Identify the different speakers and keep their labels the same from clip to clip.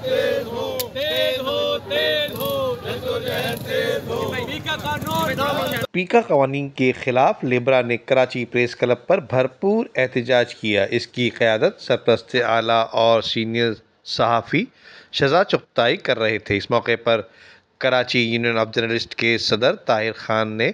Speaker 1: तेज हो, तेज हो, तेज हो, तेज हो।
Speaker 2: पीका कवानीन के खिलाफ लिब्रा ने कराची प्रेस क्लब पर भरपूर एहतजाज किया। इसकी क़यादत सरपरस्त आला और सीनियर सहाफ़ी शहजाद चुगताई कर रहे थे। इस मौके पर कराची यूनियन ऑफ जर्नलिस्ट के सदर ताहिर खान ने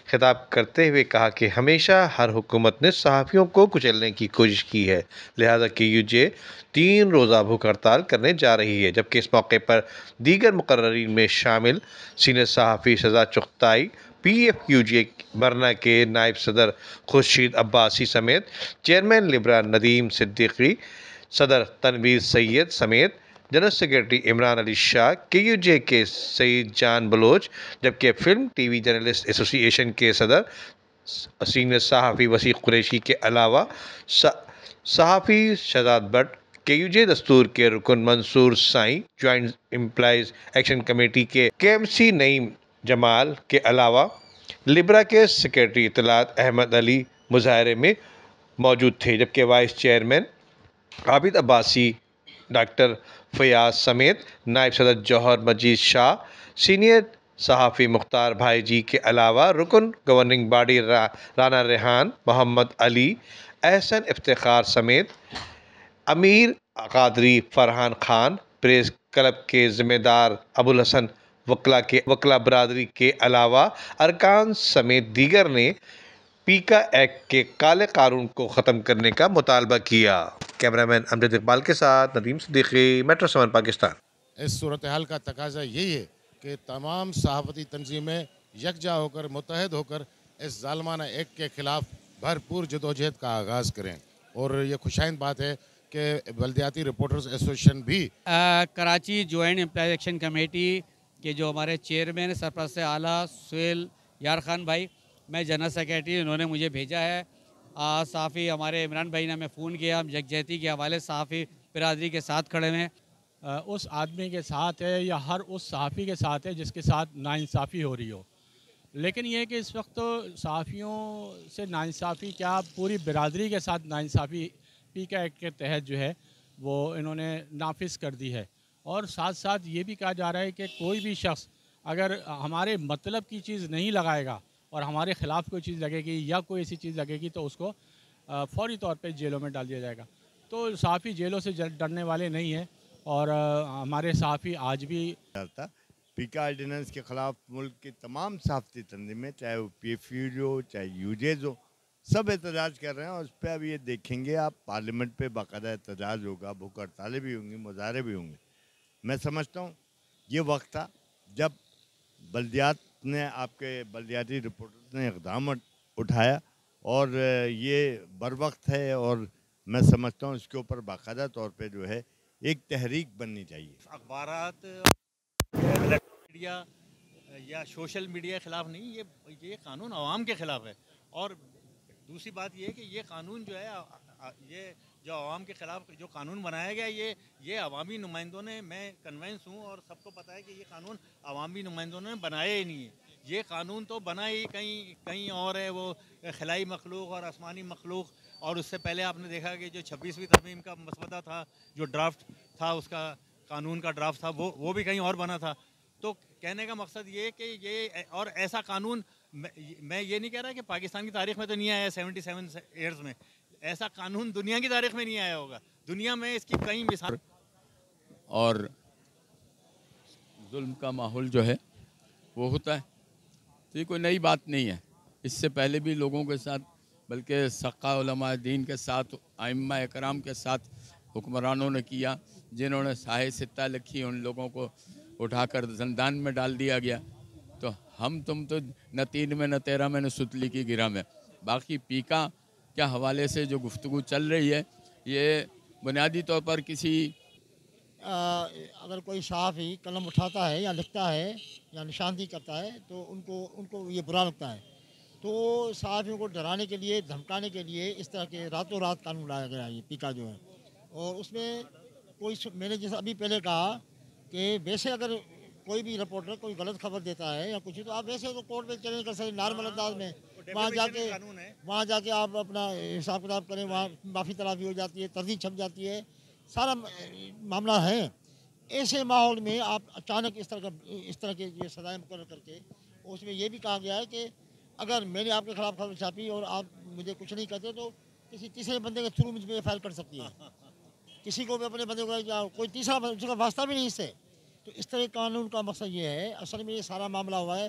Speaker 2: खिताब करते हुए कहा कि हमेशा हर हुकूमत ने सहाफ़ियों को कुचलने की कोशिश की है, लिहाजा KUJ 3 रोज़ा भूख हड़ताल करने जा रही है। जबकि इस मौके पर दीगर मुकर्ररीन में शामिल सीनियर सहाफ़ी शहजाद चुगताई, PFQJ बरना के नायब सदर खुर्शीद अब्बासी समेत चेयरमैन लिब्रा नदीम सिद्दीकी, सदर तनवीर सैयद समेत general secretary Imran Ali Shah, KUJ के सईद जान बलोच, जबकि फिल्म TV जर्नलिस्ट एसोसिएशन के सदर सीनियर सहाफ़ी वसीक़ कुरैशी के अलावा सहाफ़ी शहजाद भट्ट, KUJ दस्तूर के रुकन Mansoor Sain, joint employees action committee के KMC नईम जमाल के अलावा लिब्रा के सेक्रेटरी इत्तलात अहमद अली मुजाहरे में मौजूद थे। जबकि vice chairman Abid Abbasi, doctor Fayyaz समेत नायब सदर जौहर मजीद शाह, सीनियर सहाफ़ी मुख्तार भाई जी के अलावा रुकन गवर्निंग बॉडी राना रेहान, मोहम्मद अली, एहसन इफ्तिखार समेत अमीर कादरी, फरहान खान, प्रेस क्लब के ज़िम्मेदार अबुल हसन, वकला बरादरी के अलावा अरकान समेत दीगर ने पीका एक्ट के काले कानून को ख़त्म करने का मुतालबा किया। कैमरामैन अमजद इकबाल के साथ नदीम सिद्दीकी, मेट्रो 7 पाकिस्तान।
Speaker 3: इस सूरत हाल का तकाजा यही है कि तमाम सहाफ़ती तंजीमें यकजा होकर, मुत्तहद होकर इस ज़ालिमाना एक्ट के ख़िलाफ़ भरपूर जदोजहद का आगाज़ करें। और ये खुशाइंद बात है कि बल्दियाती रिपोर्टर्स एसोसिएशन भी
Speaker 4: Karachi joint employees action committee के जो हमारे चेयरमैन सरपरस्त आला सुहेल यार खान भाई, मैं जनरल सेक्रेटरी, उन्होंने मुझे भेजा है। सहाफ़ी हमारे इमरान भाई ने हमें फ़ोन किया, हम यकजहती के हवाले सहाफ़ी बिरादरी के साथ खड़े हैं।
Speaker 5: उस आदमी के साथ है या हर उस सहाफ़ी के साथ है जिसके साथ नाइंसाफ़ी हो रही हो। लेकिन ये कि इस वक्त तो सहाफ़ियों से नाइंसाफ़ी क्या, पूरी बिरादरी के साथ नाइंसाफ़ी पीका एक्ट के तहत जो है वो इन्होंने नाफिज कर दी है। और साथ साथ ये भी कहा जा रहा है कि कोई भी शख्स अगर हमारे मतलब की चीज़ नहीं लगाएगा और हमारे ख़िलाफ़ कोई चीज़ लगेगी या कोई ऐसी चीज़ लगेगी तो उसको फ़ौरी तौर पे जेलों में डाल दिया जाएगा। तो सहाफ़ी जेलों से डरने वाले नहीं हैं। और हमारे सहाफ़ी आज भी
Speaker 6: पीका ऑर्डिनेंस के ख़िलाफ़ मुल्क की तमाम सहाफ़ती तंजीमें, चाहे वो PFUJ हो, चाहे UJs हो, सब एहतजाज कर रहे हैं। और उस पर अब ये देखेंगे आप, पार्लियामेंट पे बाकायदा एहतजाज होगा, भूख हड़तालें भी होंगी, मुजाहरे भी होंगे। मैं समझता हूँ ये वक्त था जब बल्दियात ने, आपके बल्दियाती रिपोर्टर्स ने इक़दाम उठाया और ये बर वक्त है। और मैं समझता हूँ इसके ऊपर बाकायदा तौर पे जो है एक तहरीक बननी चाहिए।
Speaker 7: अखबारात, मीडिया या सोशल मीडिया के ख़िलाफ़ नहीं, ये कानून आवाम के ख़िलाफ़ है। और दूसरी बात ये है कि ये कानून जो है, ये जो आवाम के ख़िलाफ़ जो कानून बनाया गया, ये अवामी नुमाइंदों ने, मैं कन्विंस हूँ और सबको पता है कि ये कानून अवामी नुमाइंदों ने बनाया ही नहीं है। ये कानून तो बना ही कहीं और है, वो खिलाई मखलूक और आसमानी मखलूक। और उससे पहले आपने देखा कि जो 26वीं तरमीम का मसवदा था, जो ड्राफ्ट था, उसका कानून का ड्राफ्ट था, वो भी कहीं और बना था। तो कहने का मकसद ये कि ये, और ऐसा कानून, मैं ये नहीं कह रहा कि पाकिस्तान की तारीख़ में तो नहीं आया 77 ईयर्स में, ऐसा कानून दुनिया की तारीख़ में नहीं आया होगा। दुनिया में इसकी कई मिसाल।
Speaker 8: और जुल्म का माहौल जो है वो होता है, तो ये कोई नई बात नहीं है। इससे पहले भी लोगों के साथ, बल्कि सक़ा उलमा दीन के साथ, आइम्मा इकराम के साथ हुक्मरानों ने किया, जिन्होंने साहे सित्ता लिखी, उन लोगों को उठाकर ज़ंदान में डाल दिया गया। तो हम तुम तो न 3 में न 13 में न सुतली की गिरा में। बाकी पीका के हवाले से जो गुफ्तगू चल रही है, ये बुनियादी तौर पर किसी
Speaker 9: अगर कोई सहाफ़ी कलम उठाता है या लिखता है या निशानदी करता है तो उनको ये बुरा लगता है। तो सहाफ़ियों को डराने के लिए, धमकाने के लिए इस तरह के रातों रात कानून लाया गया है, ये पीका जो है। और उसमें मैंने जैसे अभी पहले कहा कि वैसे अगर कोई भी रिपोर्टर कोई गलत खबर देता है या कुछ, तो आप वैसे तो कोर्ट में चैलेंज कर सकते, नॉर्मल अंदाज में वहाँ जाके आप अपना हिसाब किताब करें, वहाँ माफ़ी तलाफी हो जाती है, तरजीह छप जाती है, सारा मामला है। ऐसे माहौल में आप अचानक इस तरह के ये सजाएँ मुकर्रर करके, उसमें ये भी कहा गया है कि अगर मैंने आपके खिलाफ खबर छापी और आप मुझे कुछ नहीं कहते तो किसी तीसरे बंदे के थ्रू मुझ पर फाइल कर सकती है। किसी को भी अपने बंदे को या कोई तीसरा उसका वास्ता भी नहीं इससे। तो इस तरह कानून का मकसद ये है, असल में ये सारा मामला हुआ है